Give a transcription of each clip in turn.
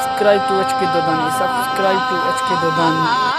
Subscribe to HK Dodani. Subscribe to HK Dodani.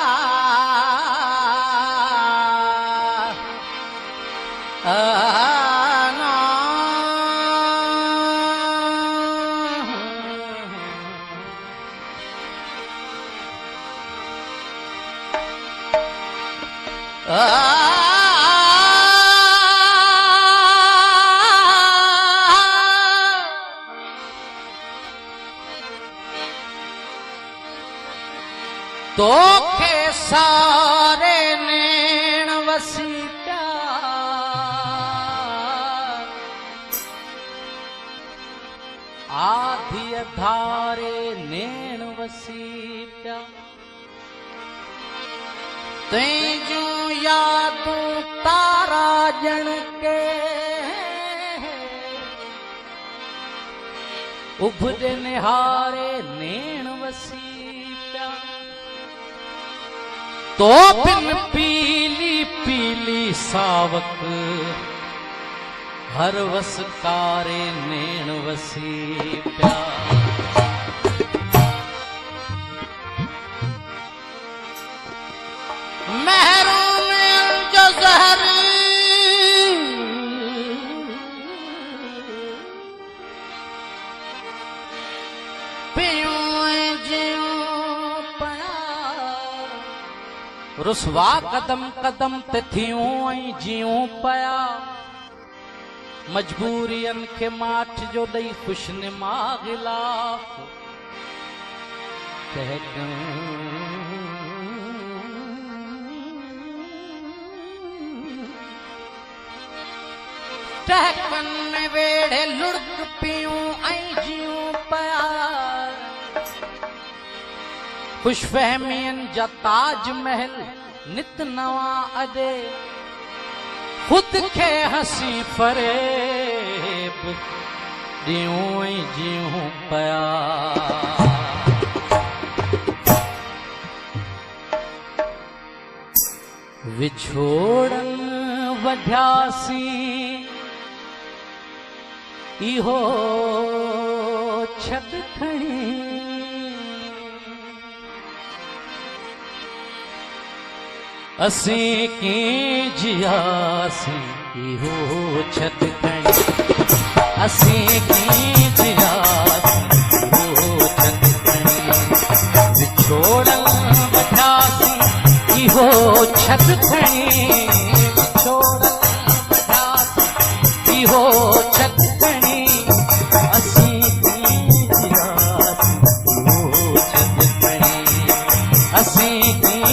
तोखे सारे नैण वसी प्यार आधी धारे नैण वसी प्यार तेजू यादू तारा जन के उभरे निहारे नैण वसी प्यार तो बिन पीली पीली सावक हर वसकारे नैण वसी प्यार महरों में जो जहर रुसवा कदम कदम ते थियूं ऐं जियूं पया मजबूरियन खे माठ जो ॾेई खुशनिमा गिलाफ टहकन में वेड़े लुढ़क पियूं ऐं जियूं पया खुशफहमियन जा ताज महल नित नवा अदे खुद के हसी फरेब दियूं ऐं जियूं पया विछोड़न वढियासी इहो छद खणी असीं कीं जियासीं इहो छत खणी असीं कीं जियासीं इहो छत खणी विछोड़न वढियासीं इहो छत खणी विछोड़न वढियासीं इहो छत खणी असीं कीं जियासीं इहो छत खणी असीं कीं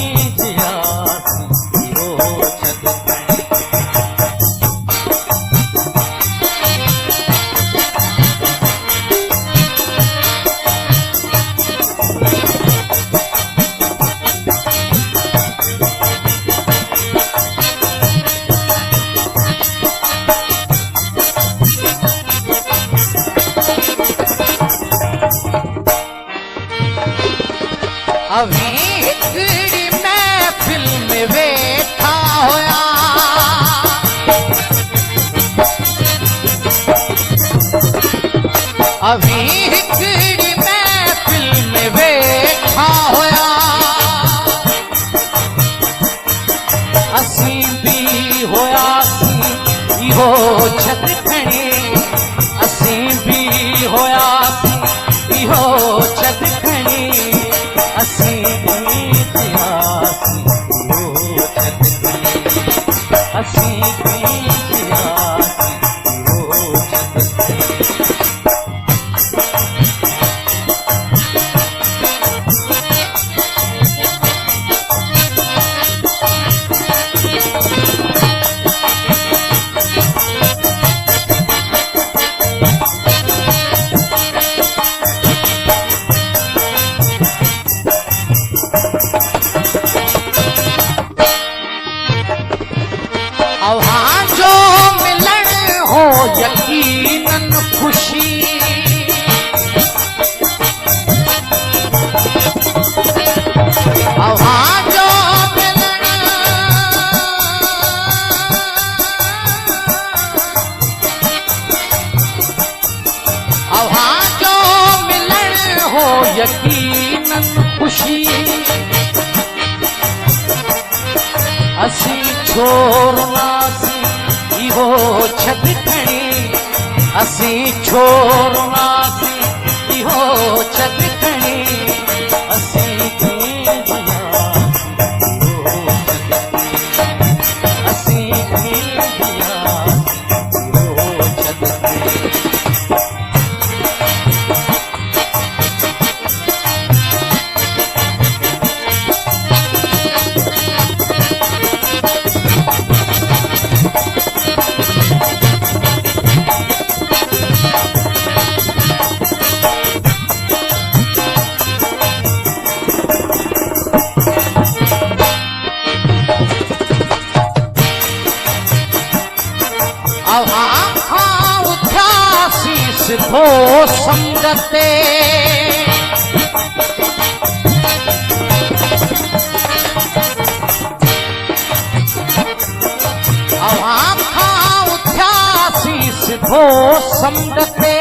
अभी हिकड़ी महफिल में वेठा होया अभी हिकड़ी महफिल में वेठा होया असीं भी होयासीं इहो छत खणी असीं भी होयासीं इहो छत खणी असीं कीं जियासीं इहो छत खणी असीं कीं जियासीं इहो छत खणी यकीनन खुशी असी छोरनासी इहो छत खणी असी छोरनासी इहो छत खणी असी सिद्धो समझते आवाम खां उथियासी सिद्धो समझते